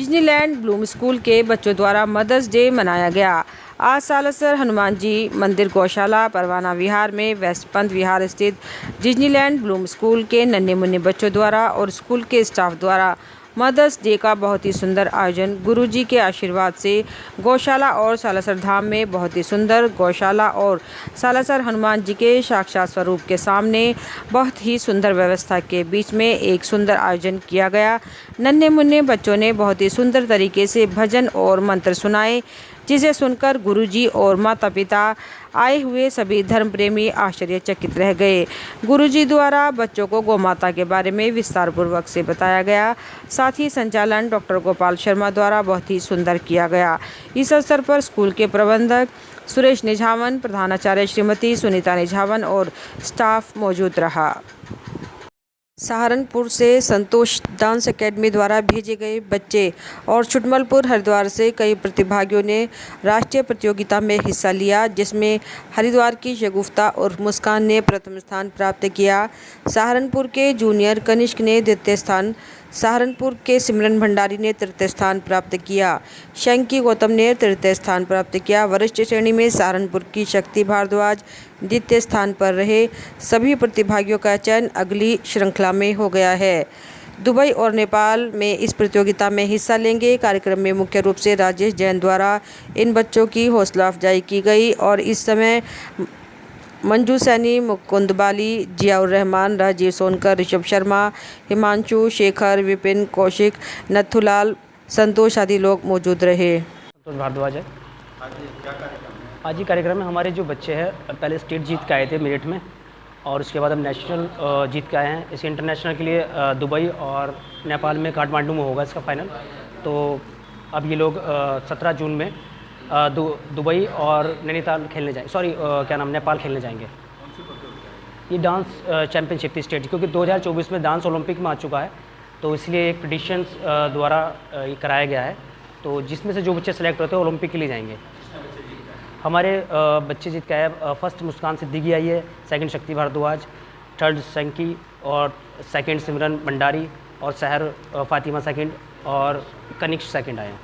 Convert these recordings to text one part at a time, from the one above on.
Disneyland Bloom school के बच्चों द्वारा मदर्स डे मनाया गया। आज सालासर हनुमान जी मंदिर गौशाला परवाना विहार में वेस्ट पंथ विहार स्थित डिज्नीलैंड ब्लूम स्कूल के नन्हे मुन्ने बच्चों द्वारा और स्कूल के स्टाफ द्वारा मदर्स डे का बहुत ही सुंदर आयोजन गुरुजी के आशीर्वाद से गौशाला और सालासर धाम में बहुत ही सुंदर गौशाला और सालासर हनुमान जी के साक्षात स्वरूप के सामने बहुत ही सुंदर व्यवस्था के बीच में एक सुंदर आयोजन किया गया। नन्हे मुन्ने बच्चों ने बहुत ही सुंदर तरीके से भजन और मंत्र सुनाए, जिसे सुनकर गुरुजी और माता पिता आए हुए सभी धर्म प्रेमी आश्चर्यचकित रह गए। गुरुजी द्वारा बच्चों को गौ माता के बारे में विस्तार पूर्वक से बताया गया। साथ ही संचालन डॉक्टर गोपाल शर्मा द्वारा बहुत ही सुंदर किया गया। इस अवसर पर स्कूल के प्रबंधक सुरेश निझावन, प्रधानाचार्य श्रीमती सुनीता निझावन और स्टाफ मौजूद रहा। सहारनपुर से संतोष डांस एकेडमी द्वारा भेजे गए बच्चे और छुटमलपुर हरिद्वार से कई प्रतिभागियों ने राष्ट्रीय प्रतियोगिता में हिस्सा लिया, जिसमें हरिद्वार की शगुफ्ता और मुस्कान ने प्रथम स्थान प्राप्त किया। सहारनपुर के जूनियर कनिष्क ने द्वितीय स्थान, सहारनपुर के सिमरन भंडारी ने तृतीय स्थान प्राप्त किया। शंकी गौतम ने तृतीय स्थान प्राप्त किया। वरिष्ठ श्रेणी में सहारनपुर की शक्ति भारद्वाज द्वितीय स्थान पर रहे। सभी प्रतिभागियों का चयन अगली श्रृंखला में हो गया है। दुबई और नेपाल में इस प्रतियोगिता में हिस्सा लेंगे। कार्यक्रम में मुख्य रूप से राजेश जैन द्वारा इन बच्चों की हौसला अफजाई की गई और इस समय मंजू सैनी, मुकुंद बाली, जियाउर रहमान, राजीव सोनकर, ऋषभ शर्मा, हिमांशु, शेखर, विपिन, कौशिक, नथुलाल, संतोष आदि लोग मौजूद रहे। संतोष भारद्वाज है। आज ही कार्यक्रम में हमारे जो बच्चे हैं पहले स्टेट जीत के आए थे मेरिट में और उसके बाद हम नेशनल जीत के आए हैं। इस इंटरनेशनल के लिए दुबई और नेपाल में काठमांडू में होगा इसका फाइनल। तो अब ये लोग 17 जून में दुबई और नैनीताल खेलने जाएंगे, नेपाल खेलने जाएंगे। ये डांस चैम्पियनशिप थी स्टेट, क्योंकि 2024 में डांस ओलंपिक में आ चुका है, तो इसलिए एक पिटिशन्स द्वारा ये कराया गया है। तो जिसमें से जो बच्चे सेलेक्ट होते हैं ओलंपिक के लिए जाएंगे। हमारे बच्चे जीत के आए। फर्स्ट मुस्कान सिद्दीकी आई है, सेकंड शक्ति भारद्वाज, थर्ड शंकी और सेकंड सिमरन भंडारी और सहर फातिमा सेकंड और कनिष्क सेकंड आए हैं।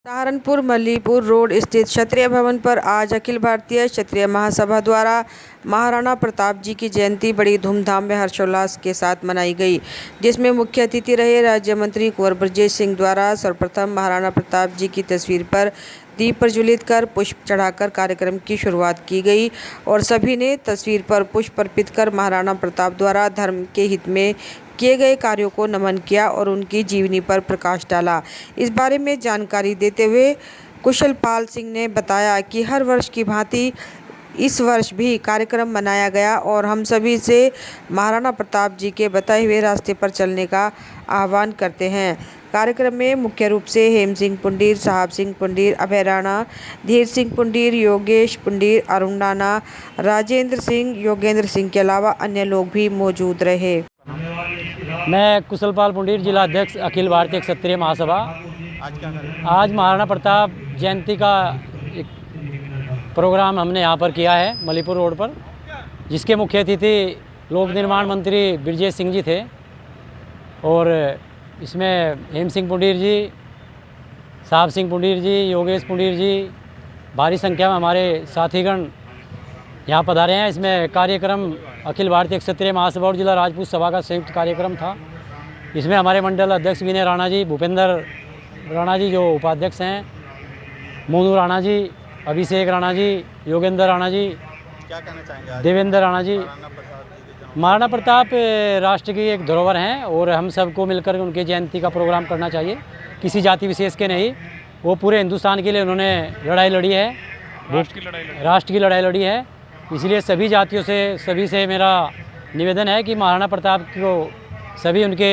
सहारनपुर मल्लीपुर रोड स्थित क्षत्रिय भवन पर आज अखिल भारतीय क्षत्रिय महासभा द्वारा महाराणा प्रताप जी की जयंती बड़ी धूमधाम में हर्षोल्लास के साथ मनाई गई, जिसमें मुख्य अतिथि रहे राज्य मंत्री कुंवर ब्रजेश सिंह द्वारा सर्वप्रथम महाराणा प्रताप जी की तस्वीर पर दीप प्रज्वलित कर पुष्प चढ़ाकर कार्यक्रम की शुरुआत की गई और सभी ने तस्वीर पर पुष्प अर्पित कर महाराणा प्रताप द्वारा धर्म के हित में किए गए कार्यों को नमन किया और उनकी जीवनी पर प्रकाश डाला। इस बारे में जानकारी देते हुए कुशल पाल सिंह ने बताया कि हर वर्ष की भांति इस वर्ष भी कार्यक्रम मनाया गया और हम सभी से महाराणा प्रताप जी के बताए हुए रास्ते पर चलने का आह्वान करते हैं। कार्यक्रम में मुख्य रूप से हेम सिंह पुंडीर, साहब सिंह पुंडीर, अभय राणा, धीर सिंह पुंडीर, योगेश पुंडीर, अरुण राणा, राजेंद्र सिंह, योगेंद्र सिंह के अलावा अन्य लोग भी मौजूद रहे। मैं कुशल पाल पुंडीर, जिला अध्यक्ष अखिल भारतीय क्षत्रिय महासभा। आज महाराणा प्रताप जयंती का एक प्रोग्राम हमने यहाँ पर किया है मलीपुर रोड पर, जिसके मुख्य अतिथि लोक निर्माण मंत्री ब्रजेश सिंह जी थे और इसमें हेम सिंह पुंडीर जी, साहब सिंह पुंडीर जी, योगेश पुंडीर जी, भारी संख्या में हमारे साथीगण यहाँ पधारे हैं। इसमें कार्यक्रम अखिल भारतीय क्षत्रिय महासभा और जिला राजपूत सभा का संयुक्त कार्यक्रम था। इसमें हमारे मंडल अध्यक्ष विनय राणा जी, भूपेंद्र राणा जी जो उपाध्यक्ष हैं, मोनू राणा जी, अभिषेक राणा जी, योगेंद्र राणा जी, क्या कहना चाहेंगे देवेंद्र राणा जी। महाराणा प्रताप राष्ट्र की एक धरोहर हैं और हम सबको मिलकर उनकी जयंती का प्रोग्राम करना चाहिए, किसी जाति विशेष के नहीं। वो पूरे हिंदुस्तान के लिए उन्होंने लड़ाई लड़ी है, राष्ट्र की लड़ाई लड़ी है। इसलिए सभी जातियों से, सभी से मेरा निवेदन है कि महाराणा प्रताप को सभी उनके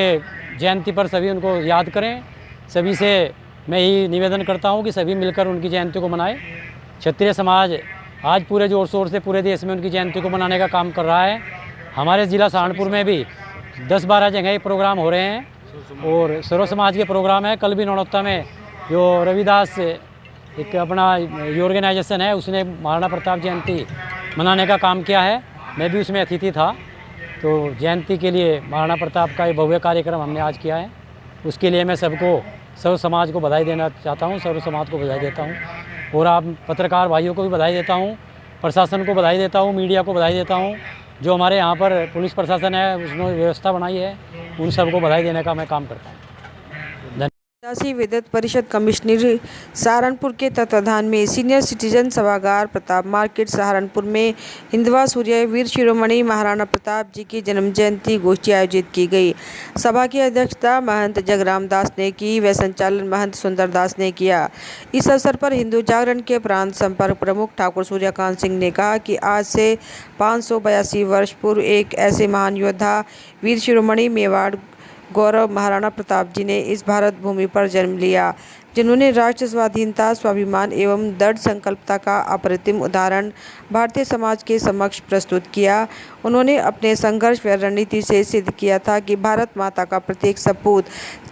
जयंती पर सभी उनको याद करें। सभी से मैं यही निवेदन करता हूं कि सभी मिलकर उनकी जयंती को मनाएं। क्षत्रिय समाज आज पूरे जोर शोर से पूरे देश में उनकी जयंती को मनाने का काम कर रहा है। हमारे ज़िला सहारनपुर में भी 10-12 जगह प्रोग्राम हो रहे हैं और सर्व समाज के प्रोग्राम है। कल भी नौनौता में जो रविदास एक अपना ऑर्गेनाइजेशन है, उसने महाराणा प्रताप जयंती मनाने का काम किया है। मैं भी उसमें अतिथि था। तो जयंती के लिए महाराणा प्रताप का ये भव्य कार्यक्रम हमने आज किया है। उसके लिए मैं सर्व समाज को बधाई देना चाहता हूँ, सर्व समाज को बधाई देता हूँ। और आप पत्रकार भाइयों को भी बधाई देता हूँ, प्रशासन को बधाई देता हूँ, मीडिया को बधाई देता हूँ। जो हमारे यहाँ पर पुलिस प्रशासन है उसने व्यवस्था बनाई है, उन सबको बधाई देने का मैं काम करता हूँ। आदिवासी विद्युत परिषद कमिश्नर सहारनपुर के तत्वाधान में सीनियर सिटीजन सभागार प्रताप मार्केट सहारनपुर में हिंदवा सूर्य वीर शिरोमणि महाराणा प्रताप जी की जन्म जयंती गोष्ठी आयोजित की गई। सभा की अध्यक्षता महंत जगराम दास ने की व संचालन महंत सुंदर दास ने किया। इस अवसर पर हिंदू जागरण के प्रांत संपर्क प्रमुख ठाकुर सूर्यकांत सिंह ने कहा कि आज से 582 वर्ष पूर्व एक ऐसे महान योद्धा वीर शिरोमणि मेवाड़ गौरव महाराणा प्रताप जी ने इस भारत भूमि पर जन्म लिया, जिन्होंने राष्ट्र स्वाधीनता, स्वाभिमान एवं दृढ़ संकल्पता का अप्रतिम उदाहरण भारतीय समाज के समक्ष प्रस्तुत किया। उन्होंने अपने संघर्ष व रणनीति से सिद्ध किया था कि भारत माता का प्रत्येक सपूत,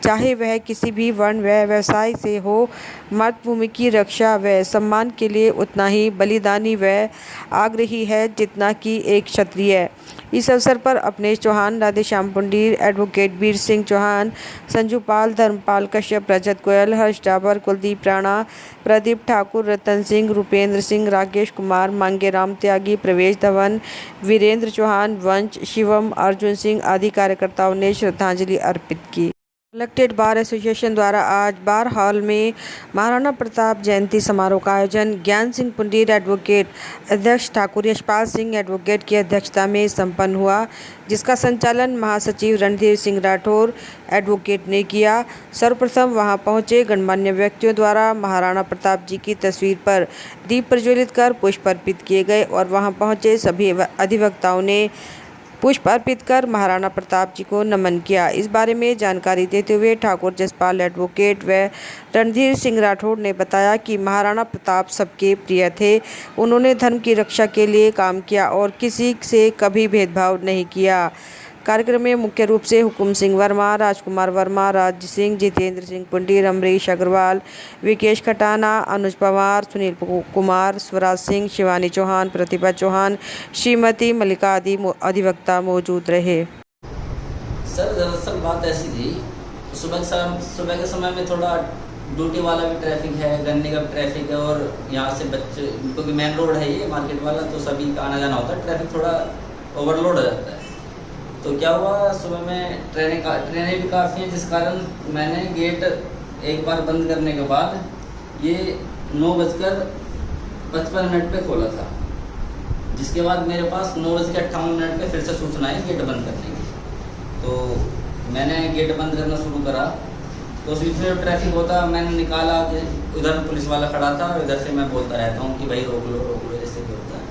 चाहे वह किसी भी वर्ण व व्यवसाय से हो, मातृभूमि की रक्षा व सम्मान के लिए उतना ही बलिदानी व आग्रही है जितना कि एक क्षत्रिय। इस अवसर पर अपने चौहान, राधेश्याम पुंडीर, एडवोकेट वीर सिंह चौहान, संजू पाल, धर्मपाल कश्यप, रजत गोयल, हर्ष डाबर, कुलदीप राणा, प्रदीप ठाकुर, रतन सिंह, रूपेंद्र सिंह, राकेश कुमार, मांगेराम त्यागी, प्रवेश धवन, वीरेंद्र चौहान, वंश, शिवम, अर्जुन सिंह आदि कार्यकर्ताओं ने श्रद्धांजलि अर्पित की। कलेक्टेड बार एसोसिएशन द्वारा आज बार हॉल में महाराणा प्रताप जयंती समारोह का आयोजन ज्ञान सिंह पुंडीर एडवोकेट, अध्यक्ष ठाकुर यशपाल सिंह एडवोकेट की अध्यक्षता में संपन्न हुआ, जिसका संचालन महासचिव रणधीर सिंह राठौर एडवोकेट ने किया। सर्वप्रथम वहां पहुंचे गणमान्य व्यक्तियों द्वारा महाराणा प्रताप जी की तस्वीर पर दीप प्रज्वलित कर पुष्प अर्पित किए गए और वहां पहुंचे सभी अधिवक्ताओं ने पुष्प अर्पित कर महाराणा प्रताप जी को नमन किया। इस बारे में जानकारी देते हुए ठाकुर जसपाल एडवोकेट व रणधीर सिंह राठौड़ ने बताया कि महाराणा प्रताप सबके प्रिय थे। उन्होंने धर्म की रक्षा के लिए काम किया और किसी से कभी भेदभाव नहीं किया। कार्यक्रम में मुख्य रूप से हुकुम सिंह वर्मा, राजकुमार वर्मा, राज सिंह, जितेंद्र सिंह पुंडीर, अमरीश अग्रवाल, विकेश खटाना, अनुज पवार, सुनील कुमार, स्वराज सिंह, शिवानी चौहान, प्रतिभा चौहान, श्रीमती मल्लिका आदि अधिवक्ता मौजूद रहे। सर दरअसल बात ऐसी थी, सुबह के समय में थोड़ा ड्यूटी वाला भी ट्रैफिक है, गन्ने का भी ट्रैफिक है और यहाँ से बच्चे, क्योंकि मेन रोड है ये मार्केट वाला, तो सभी का आना जाना होता है, ट्रैफिक थोड़ा ओवरलोड हो जाता है। तो क्या हुआ, सुबह में ट्रेनें भी काफ़ी हैं, जिस कारण मैंने गेट एक बार बंद करने के बाद ये 9:55 पे खोला था, जिसके बाद मेरे पास 9:58 पे फिर से सूचना आई गेट बंद करने की। तो मैंने गेट बंद करना शुरू करा, तो उस बीच में ट्रैफिक होता, मैंने निकाला, उधर पुलिस वाला खड़ा था, इधर से मैं बोलता रहता हूँ कि भाई रोक लो, जैसे भी होता है।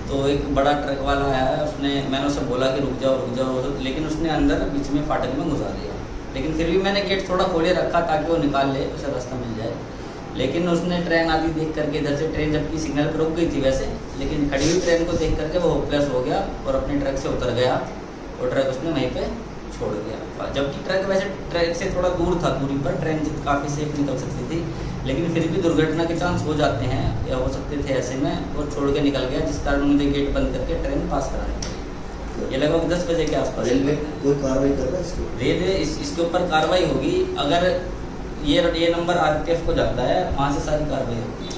तो एक बड़ा ट्रक वाला आया, मैंने उसे बोला कि रुक जाओ, लेकिन उसने अंदर बीच में फाटक में घुसा दिया। लेकिन फिर भी मैंने गेट थोड़ा खोले रखा ताकि वो निकाल ले, उसे रास्ता मिल जाए। लेकिन उसने ट्रेन आती देख करके, इधर से ट्रेन जबकि सिग्नल पर रुक गई थी वैसे, लेकिन खड़ी हुई ट्रेन को देख करके वो होपलेस हो गया और अपने ट्रक से उतर गया और ट्रक उसने वहीं पे छोड़ गया। जबकि ट्रक वैसे ट्रैक से थोड़ा दूर था, दूरी पर ट्रेन काफ़ी सेफ निकल सकती थी, लेकिन फिर भी दुर्घटना के चांस हो जाते हैं या हो सकते थे ऐसे में, और छोड़ के निकल गया, जिस कारण मुझे गेट बंद करके ट्रेन पास करानी पड़ी। ये लगभग 10 बजे के आसपास। रेलवे कोई कार्रवाई कर रहा है इसके ऊपर? रेलवे इसके ऊपर कार्रवाई होगी, अगर ये नंबर RTF को जाता है, वहाँ से सारी कार्रवाई होगी।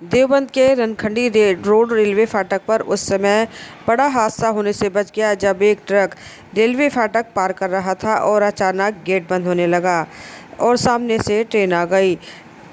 देवबंद के रनखंडी रोड रेलवे फाटक पर उस समय बड़ा हादसा होने से बच गया जब एक ट्रक रेलवे फाटक पार कर रहा था और अचानक गेट बंद होने लगा और सामने से ट्रेन आ गई।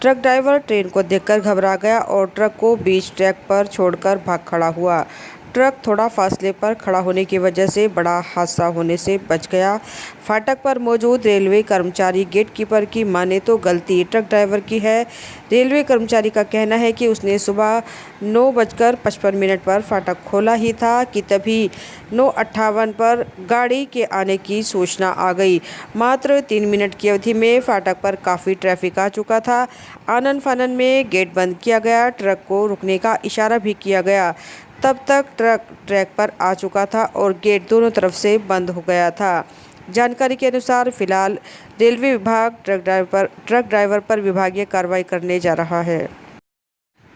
ट्रक ड्राइवर ट्रेन को देखकर घबरा गया और ट्रक को बीच ट्रैक पर छोड़कर भाग खड़ा हुआ। ट्रक थोड़ा फासले पर खड़ा होने की वजह से बड़ा हादसा होने से बच गया। फाटक पर मौजूद रेलवे कर्मचारी गेट कीपर की माने तो गलती ट्रक ड्राइवर की है। रेलवे कर्मचारी का कहना है कि उसने सुबह 9:55 पर फाटक खोला ही था कि तभी 9:58 पर गाड़ी के आने की सूचना आ गई। मात्र 3 मिनट की अवधि में फाटक पर काफ़ी ट्रैफिक आ चुका था। आनन फानन में गेट बंद किया गया, ट्रक को रुकने का इशारा भी किया गया। तब तक ट्रक ट्रैक पर आ चुका था और गेट दोनों तरफ से बंद हो गया था। जानकारी के अनुसार फिलहाल रेलवे विभाग ट्रक ड्राइवर पर विभागीय कार्रवाई करने जा रहा है।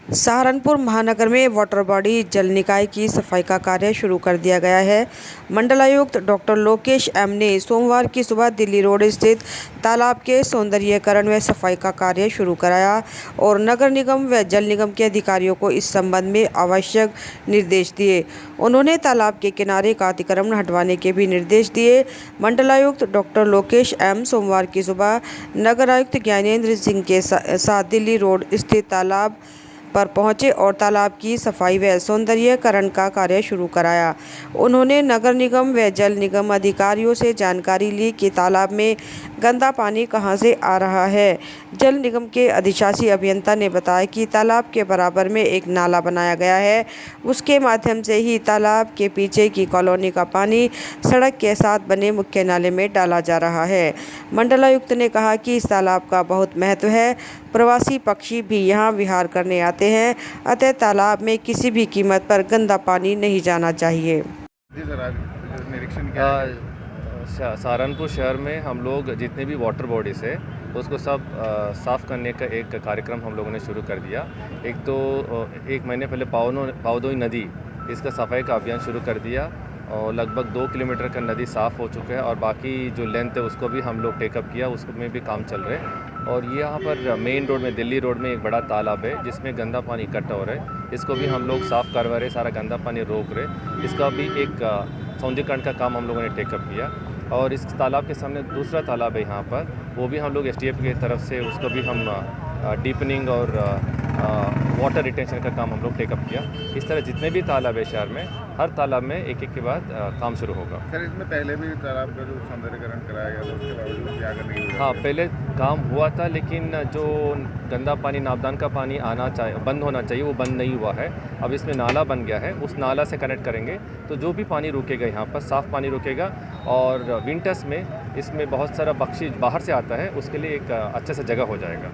सहारनपुर महानगर में वाटर बॉडी जल निकाय की सफाई का कार्य शुरू कर दिया गया है। मंडलायुक्त डॉक्टर लोकेश एम ने सोमवार की सुबह दिल्ली रोड स्थित तालाब के सौंदर्यीकरण व सफाई का कार्य शुरू कराया और नगर निगम व जल निगम के अधिकारियों को इस संबंध में आवश्यक निर्देश दिए। उन्होंने तालाब के किनारे का अतिक्रमण हटवाने के भी निर्देश दिए। मंडलायुक्त डॉक्टर लोकेश एम सोमवार की सुबह नगर आयुक्त ज्ञानेंद्र सिंह के साथ दिल्ली रोड स्थित तालाब पर पहुंचे और तालाब की सफाई व सौंदर्यीकरण का कार्य शुरू कराया। उन्होंने नगर निगम व जल निगम अधिकारियों से जानकारी ली कि तालाब में गंदा पानी कहां से आ रहा है। जल निगम के अधिशासी अभियंता ने बताया कि तालाब के बराबर में एक नाला बनाया गया है, उसके माध्यम से ही तालाब के पीछे की कॉलोनी का पानी सड़क के साथ बने मुख्य नाले में डाला जा रहा है। मंडलायुक्त ने कहा कि इस तालाब का बहुत महत्व है, प्रवासी पक्षी भी यहाँ विहार करने आते हैं, अतः तालाब में किसी भी कीमत पर गंदा पानी नहीं जाना चाहिए। सहारनपुर शहर में हम लोग जितने भी वाटर बॉडीज़ है उसको सब साफ़ करने का एक कार्यक्रम हम लोगों ने शुरू कर दिया। एक तो एक महीने पहले पावदोई नदी इसका सफाई का अभियान शुरू कर दिया और लगभग 2 किलोमीटर का नदी साफ़ हो चुका है और बाकी जो लेंथ है उसको भी हम लोग टेकअप किया, उसमें भी काम चल रहे हैं। और ये यहाँ पर मेन रोड में दिल्ली रोड में एक बड़ा तालाब है जिसमें गंदा पानी इकट्ठा हो रहा है, इसको भी हम लोग साफ़ करवा रहे, सारा गंदा पानी रोक रहे। इसका भी एक सौंदर्यीकरण का काम हम लोगों ने टेकअप किया। और इस तालाब के सामने दूसरा तालाब है यहाँ पर, वो भी हम लोग STF की तरफ से उसको भी हम डीपनिंग और वाटर रिटेंशन का काम हम लोग टेकअप किया। इस तरह जितने भी तालाब है शहर में, हर तालाब में एक एक के बाद काम शुरू होगा। सर, इसमें पहले भी तालाब का जो सौंदर्यीकरण कराया गया था उसके बावजूद क्या करने की? हाँ, पहले काम हुआ था लेकिन जो गंदा पानी नापदान का पानी आना चाहिए, बंद होना चाहिए, वो बंद नहीं हुआ है। अब इसमें नाला बन गया है, उस नाला से कनेक्ट करेंगे तो जो भी पानी रुकेगा यहाँ पर साफ़ पानी रुकेगा। और विंटर्स में इसमें बहुत सारा पक्षी बाहर से आता है, उसके लिए एक अच्छे से जगह हो जाएगा।